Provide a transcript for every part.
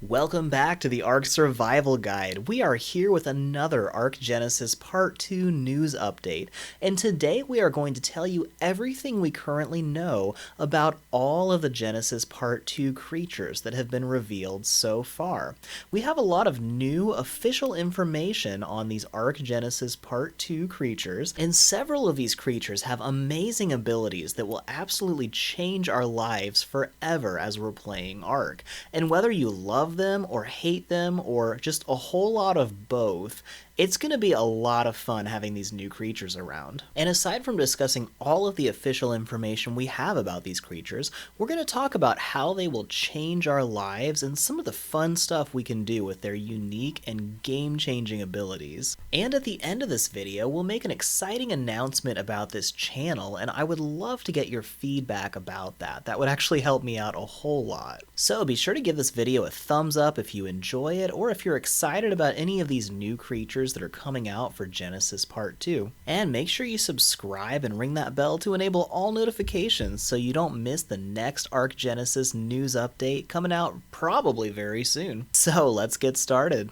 Welcome back to the Ark Survival Guide. We are here with another Ark Genesis Part 2 news update, and today we are going to tell you everything we currently know about all of the Genesis Part 2 creatures that have been revealed so far. We have a lot of new official information on these Ark Genesis Part 2 creatures, and several of these creatures have amazing abilities that will absolutely change our lives forever as we're playing Ark. And whether you love them or hate them or just a whole lot of both, it's going to be a lot of fun having these new creatures around. And aside from discussing all of the official information we have about these creatures, we're going to talk about how they will change our lives and some of the fun stuff we can do with their unique and game-changing abilities. And at the end of this video, we'll make an exciting announcement about this channel, and I would love to get your feedback about that. That would actually help me out a whole lot. So be sure to give this video a thumbs up if you enjoy it, or if you're excited about any of these new creatures that are coming out for Genesis Part 2. And make sure you subscribe and ring that bell to enable all notifications so you don't miss the next Ark Genesis news update coming out probably very soon. So let's get started.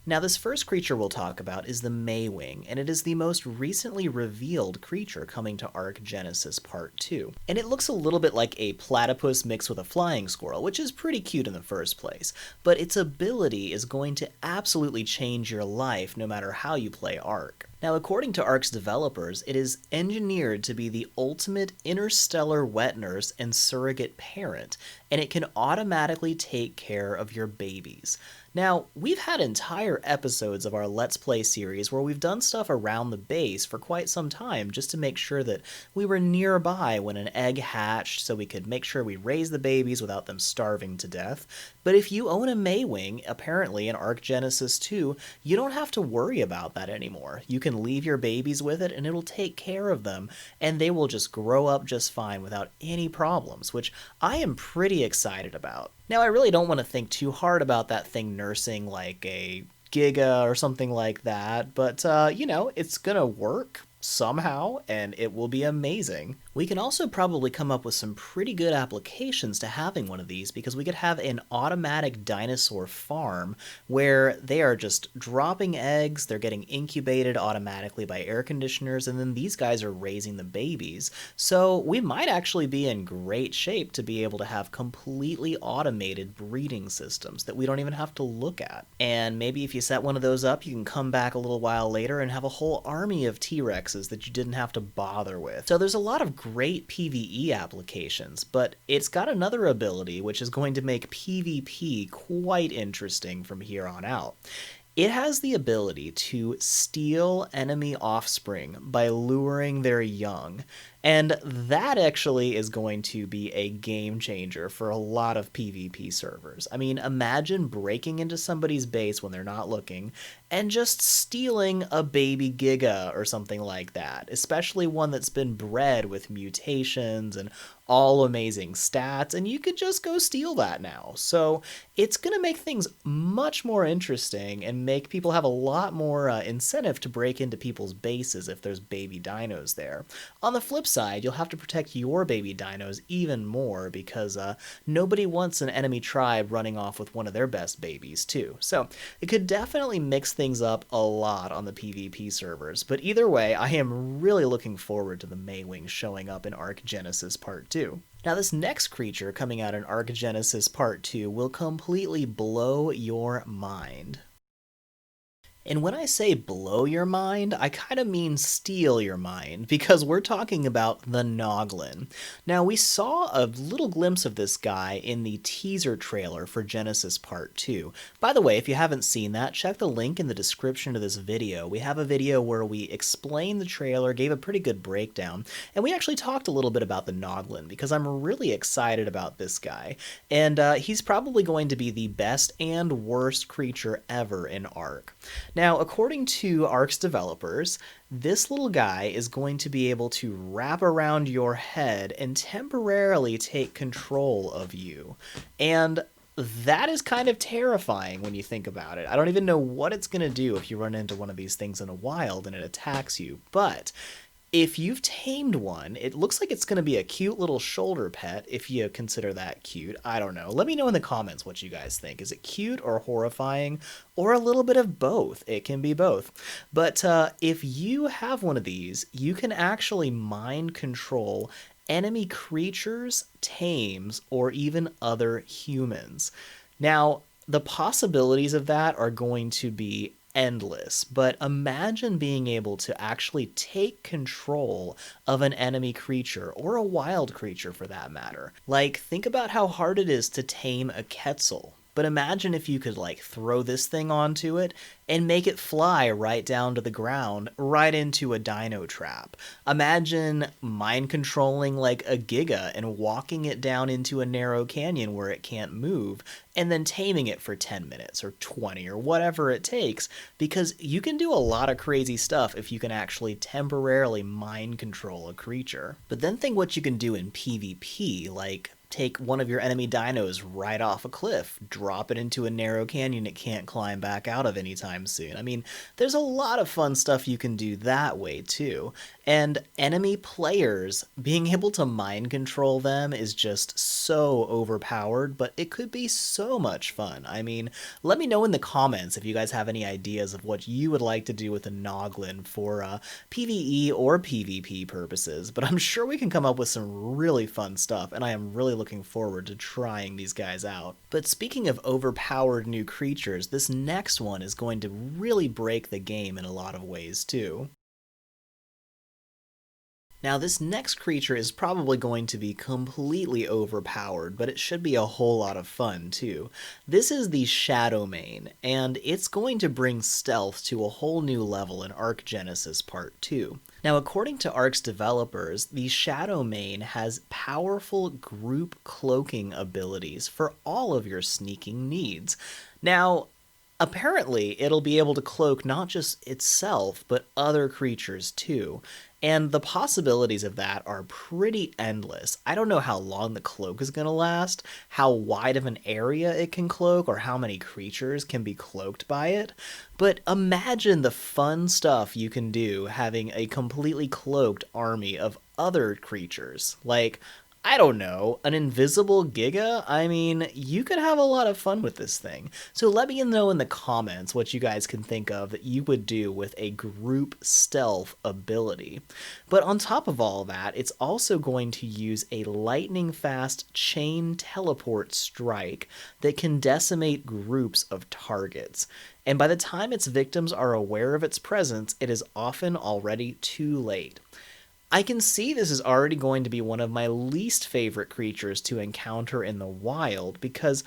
Now, this first creature we'll talk about is the Meiwing, and it is the most recently revealed creature coming to Ark Genesis Part 2. And it looks a little bit like a platypus mixed with a flying squirrel, which is pretty cute in the first place, but its ability is going to absolutely change your life no matter how you play Ark. Now, according to Ark's developers, it is engineered to be the ultimate interstellar wet nurse and surrogate parent, and it can automatically take care of your babies. Now, we've had entire episodes of our Let's Play series where we've done stuff around the base for quite some time just to make sure that we were nearby when an egg hatched so we could make sure we raised the babies without them starving to death. But if you own a Meiwing, apparently in Ark Genesis 2, you don't have to worry about that anymore. You can leave your babies with it and it'll take care of them, and they will just grow up just fine without any problems, which I am pretty excited about. Now, I really don't want to think too hard about that thing nursing like a giga or something like that, but, it's gonna work somehow, and it will be amazing. We can also probably come up with some pretty good applications to having one of these, because we could have an automatic dinosaur farm where they are just dropping eggs, they're getting incubated automatically by air conditioners, and then these guys are raising the babies. So we might actually be in great shape to be able to have completely automated breeding systems that we don't even have to look at. And maybe if you set one of those up, you can come back a little while later and have a whole army of T-Rexes that you didn't have to bother with. So there's a lot of great PvE applications, but it's got another ability which is going to make PvP quite interesting from here on out. It has the ability to steal enemy offspring by luring their young, and that actually is going to be a game changer for a lot of PvP servers. I mean, imagine breaking into somebody's base when they're not looking and just stealing a baby Giga or something like that, especially one that's been bred with mutations and all amazing stats, and you could just go steal that now. So it's going to make things much more interesting and make people have a lot more incentive to break into people's bases if there's baby dinos there. On the flip side, you'll have to protect your baby dinos even more, because nobody wants an enemy tribe running off with one of their best babies too. So it could definitely mix things up a lot on the PvP servers, but either way, I am really looking forward to the Meiwing showing up in Ark Genesis Part 2. Now, this next creature coming out in Ark Genesis Part 2 will completely blow your mind. And when I say blow your mind, I kind of mean steal your mind, because we're talking about the Noglin. Now, we saw a little glimpse of this guy in the teaser trailer for Genesis Part 2. By the way, if you haven't seen that, check the link in the description to this video. We have a video where we explained the trailer, gave a pretty good breakdown, and we actually talked a little bit about the Noglin, because I'm really excited about this guy. And he's probably going to be the best and worst creature ever in Ark. Now, according to Ark's developers, this little guy is going to be able to wrap around your head and temporarily take control of you. And that is kind of terrifying when you think about it. I don't even know what it's going to do if you run into one of these things in a wild and it attacks you, but If you've tamed one, it looks like it's going to be a cute little shoulder pet, if you consider that cute. I don't know. Let me know in the comments what you guys think. Is it cute or horrifying, or a little bit of both? It can be both. But if you have one of these, you can actually mind control enemy creatures, tames, or even other humans. Now, the possibilities of that are going to be endless, but imagine being able to actually take control of an enemy creature, or a wild creature for that matter. Like, think about how hard it is to tame a Quetzal. But imagine if you could, like, throw this thing onto it and make it fly right down to the ground, right into a dino trap. Imagine mind controlling, like, a Giga and walking it down into a narrow canyon where it can't move, and then taming it for 10 minutes or 20 or whatever it takes, because you can do a lot of crazy stuff if you can actually temporarily mind control a creature. But then think what you can do in PvP, like take one of your enemy dinos right off a cliff, drop it into a narrow canyon it can't climb back out of anytime soon. I mean, there's a lot of fun stuff you can do that way too. And enemy players, being able to mind control them is just so overpowered, but it could be so much fun. I mean, let me know in the comments if you guys have any ideas of what you would like to do with a Noglin for PvE or PvP purposes, but I'm sure we can come up with some really fun stuff, and I am really looking forward to trying these guys out. But speaking of overpowered new creatures, this next one is going to really break the game in a lot of ways too. Now, this next creature is probably going to be completely overpowered, but it should be a whole lot of fun, too. This is the Shadowmane, and it's going to bring stealth to a whole new level in Ark Genesis Part 2. Now, according to Ark's developers, the Shadowmane has powerful group cloaking abilities for all of your sneaking needs. Now, apparently, it'll be able to cloak not just itself, but other creatures too. And the possibilities of that are pretty endless. I don't know how long the cloak is going to last, how wide of an area it can cloak, or how many creatures can be cloaked by it. But imagine the fun stuff you can do having a completely cloaked army of other creatures. Like, I don't know, an invisible Giga? I mean, you could have a lot of fun with this thing. So let me know in the comments what you guys can think of that you would do with a group stealth ability. But on top of all that, it's also going to use a lightning fast chain teleport strike that can decimate groups of targets. And by the time its victims are aware of its presence, it is often already too late. I can see this is already going to be one of my least favorite creatures to encounter in the wild, because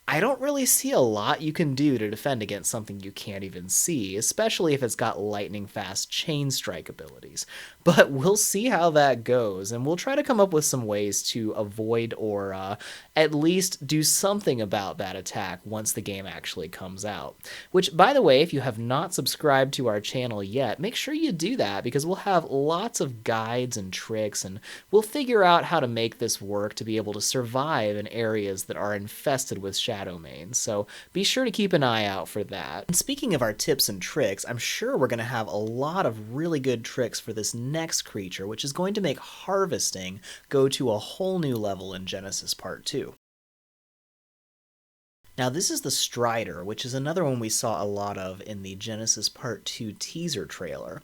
I don't really see a lot you can do to defend against something you can't even see, especially if it's got lightning fast chain strike abilities. But we'll see how that goes, and we'll try to come up with some ways to avoid or at least do something about that attack once the game actually comes out. Which, by the way, if you have not subscribed to our channel yet, make sure you do that, because we'll have lots of guides and tricks, and we'll figure out how to make this work to be able to survive in areas that are infested with Shadowmane, so be sure to keep an eye out for that. And speaking of our tips and tricks, I'm sure we're going to have a lot of really good tricks for this next creature, which is going to make harvesting go to a whole new level in Genesis Part 2. Now, this is the Strider, which is another one we saw a lot of in the Genesis Part 2 teaser trailer.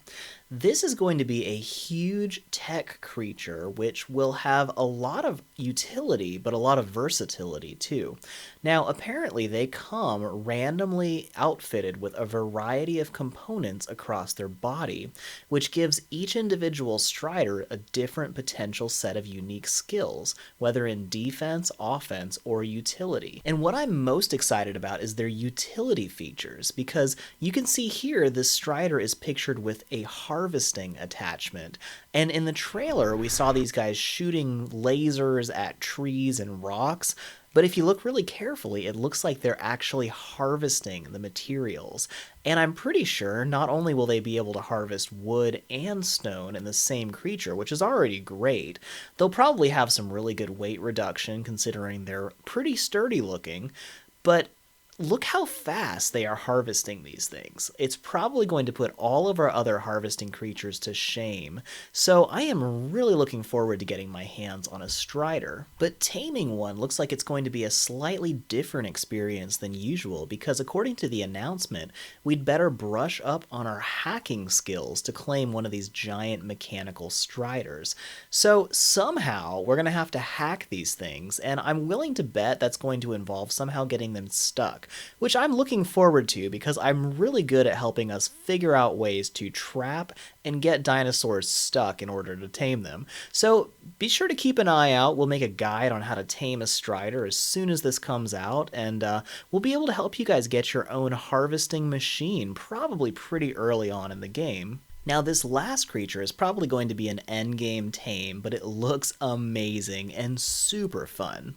This is going to be a huge tech creature which will have a lot of utility, but a lot of versatility too. Now, apparently they come randomly outfitted with a variety of components across their body, which gives each individual Strider a different potential set of unique skills, whether in defense, offense, or utility. And what I'm most excited about is their utility features, because you can see here this Strider is pictured with a harvesting attachment, and in the trailer we saw these guys shooting lasers at trees and rocks, but if you look really carefully, it looks like they're actually harvesting the materials. And I'm pretty sure not only will they be able to harvest wood and stone in the same creature, which is already great, they'll probably have some really good weight reduction considering they're pretty sturdy looking, but look how fast they are harvesting these things. It's probably going to put all of our other harvesting creatures to shame, so I am really looking forward to getting my hands on a Strider. But taming one looks like it's going to be a slightly different experience than usual, because according to the announcement, we'd better brush up on our hacking skills to claim one of these giant mechanical Striders. So somehow we're going to have to hack these things, and I'm willing to bet that's going to involve somehow getting them stuck, which I'm looking forward to because I'm really good at helping us figure out ways to trap and get dinosaurs stuck in order to tame them. So be sure to keep an eye out. We'll make a guide on how to tame a Strider as soon as this comes out, and we'll be able to help you guys get your own harvesting machine probably pretty early on in the game. Now, this last creature is probably going to be an endgame tame, but it looks amazing and super fun.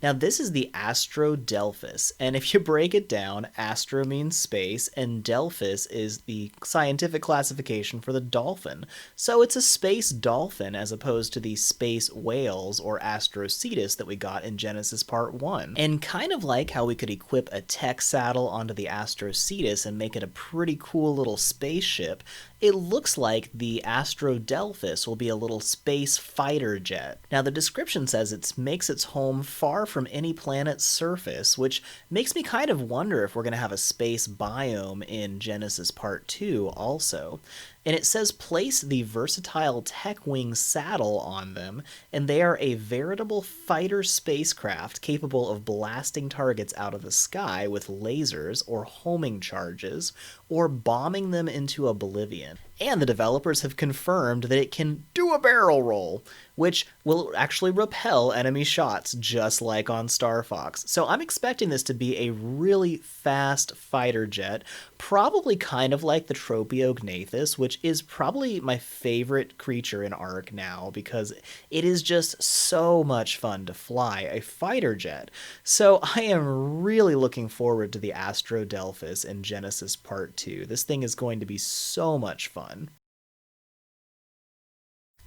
Now, this is the Astrodelphus, and if you break it down, Astro means space, and Delphus is the scientific classification for the dolphin. So it's a space dolphin as opposed to the space whales or Astrocetus that we got in Genesis Part 1. And kind of like how we could equip a tech saddle onto the Astrocetus and make it a pretty cool little spaceship, it looks like the Astrodelphus will be a little space fighter jet. Now, the description says it makes its home far from any planet's surface, which makes me kind of wonder if we're going to have a space biome in Genesis Part 2 also. And it says place the versatile tech wing saddle on them, and they are a veritable fighter spacecraft capable of blasting targets out of the sky with lasers or homing charges, or bombing them into oblivion. And the developers have confirmed that it can do a barrel roll, which will actually repel enemy shots just like on Star Fox. So I'm expecting this to be a really fast fighter jet, probably kind of like the Tropiognathus, which is probably my favorite creature in Ark now because it is just so much fun to fly a fighter jet. So I am really looking forward to the Astrodelphus in Genesis Part 2. This thing is going to be so much fun.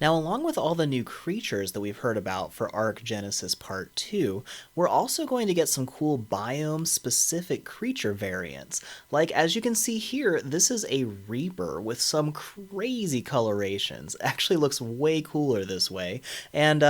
Now, along with all the new creatures that we've heard about for Ark Genesis Part 2, we're also going to get some cool biome-specific creature variants. Like, as you can see here, this is a Reaper with some crazy colorations. Actually looks way cooler this way. And,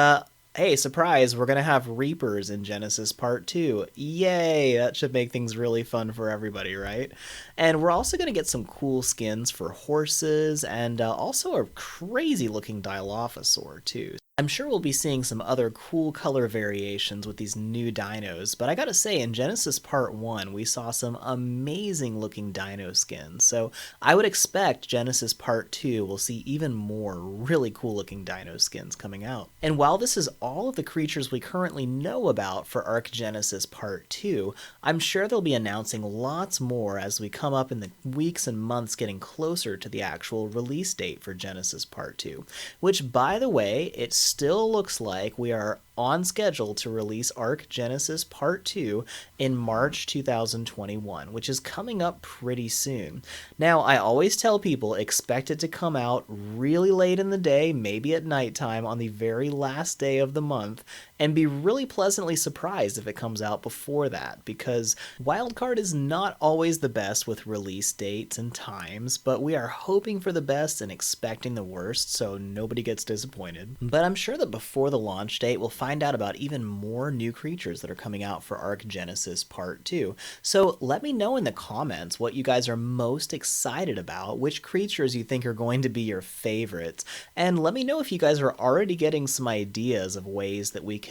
hey, surprise, we're going to have Reapers in Genesis Part 2. Yay! That should make things really fun for everybody, right? And we're also going to get some cool skins for horses, and also a crazy-looking Dilophosaur, too. I'm sure we'll be seeing some other cool color variations with these new dinos, but I gotta say, in Genesis Part 1, we saw some amazing looking dino skins, so I would expect Genesis Part 2 will see even more really cool looking dino skins coming out. And while this is all of the creatures we currently know about for Ark Genesis Part 2, I'm sure they'll be announcing lots more as we come up in the weeks and months getting closer to the actual release date for Genesis Part 2, which, by the way, it still looks like we are on schedule to release Ark Genesis Part 2 in March 2021, which is coming up pretty soon. Now, I always tell people expect it to come out really late in the day, maybe at nighttime on the very last day of the month, and be really pleasantly surprised if it comes out before that, because Wildcard is not always the best with release dates and times, but we are hoping for the best and expecting the worst so nobody gets disappointed. But I'm sure that before the launch date, we'll find out about even more new creatures that are coming out for Ark Genesis Part 2. So let me know in the comments what you guys are most excited about, which creatures you think are going to be your favorites, and let me know if you guys are already getting some ideas of ways that we can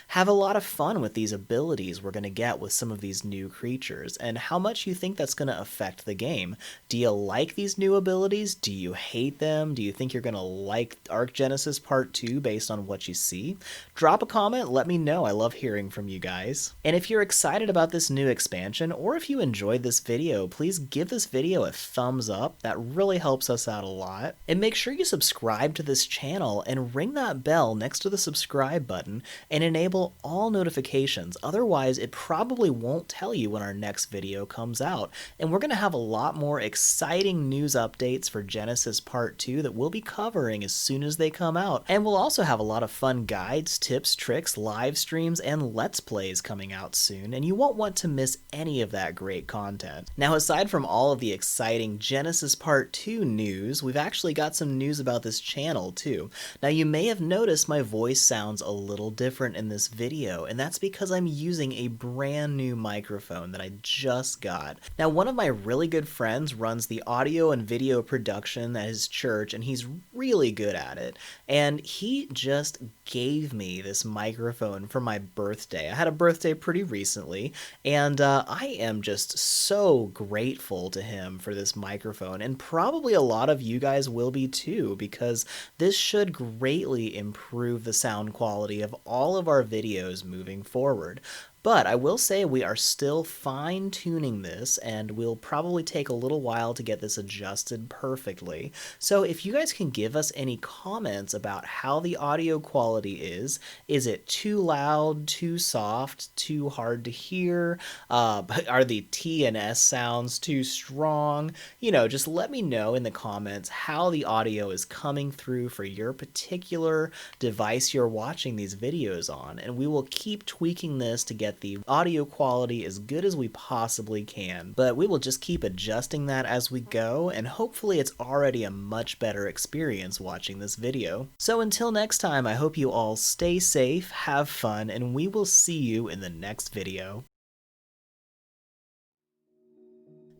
have a lot of fun with these abilities we're going to get with some of these new creatures, and how much you think that's going to affect the game. Do you like these new abilities? Do you hate them? Do you think you're going to like Ark Genesis Part 2 based on what you see? Drop a comment, let me know. I love hearing from you guys. And if you're excited about this new expansion, or if you enjoyed this video, please give this video a thumbs up. That really helps us out a lot. And make sure you subscribe to this channel and ring that bell next to the subscribe button and enable all notifications. Otherwise, it probably won't tell you when our next video comes out. And we're going to have a lot more exciting news updates for Genesis Part 2 that we'll be covering as soon as they come out. And we'll also have a lot of fun guides, tips, tips, tricks, live streams, and let's plays coming out soon, and you won't want to miss any of that great content. Now, aside from all of the exciting Genesis Part 2 news, we've actually got some news about this channel too. Now, you may have noticed my voice sounds a little different in this video, and that's because I'm using a brand new microphone that I just got. Now, one of my really good friends runs the audio and video production at his church, and he's really good at it. And he just gave me this microphone for my birthday. I had a birthday pretty recently, and I am just so grateful to him for this microphone, and probably a lot of you guys will be too, because this should greatly improve the sound quality of all of our videos moving forward. But I will say we are still fine-tuning this, and we'll probably take a little while to get this adjusted perfectly. So if you guys can give us any comments about how the audio quality is it too loud, too soft, too hard to hear? Are the T and S sounds too strong? You know, just let me know in the comments how the audio is coming through for your particular device you're watching these videos on, and we will keep tweaking this to get the audio quality as good as we possibly can, but we will just keep adjusting that as we go, and hopefully it's already a much better experience watching this video. So until next time, I hope you all stay safe, have fun, and we will see you in the next video.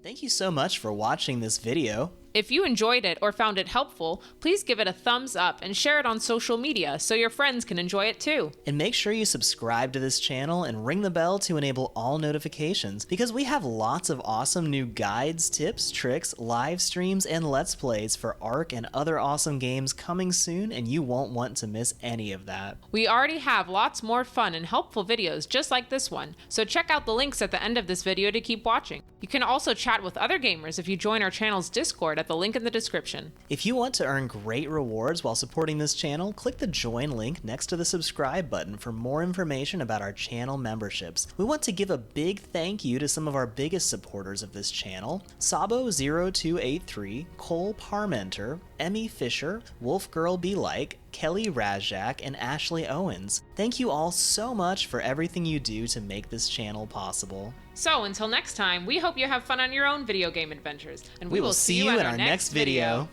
Thank you so much for watching this video. If you enjoyed it or found it helpful, please give it a thumbs up and share it on social media so your friends can enjoy it too. And make sure you subscribe to this channel and ring the bell to enable all notifications, because we have lots of awesome new guides, tips, tricks, live streams, and let's plays for Ark and other awesome games coming soon, and you won't want to miss any of that. We already have lots more fun and helpful videos just like this one, so check out the links at the end of this video to keep watching. You can also chat with other gamers if you join our channel's Discord at the link in the description. If you want to earn great rewards while supporting this channel, click the join link next to the subscribe button for more information about our channel memberships. We want to give a big thank you to some of our biggest supporters of this channel: Sabo0283, Cole Parmenter, Emmy Fisher, Wolfgirl Be Like, Kelly Razak, and Ashley Owens. Thank you all so much for everything you do to make this channel possible. So until next time, we hope you have fun on your own video game adventures, and we will see you in our next video.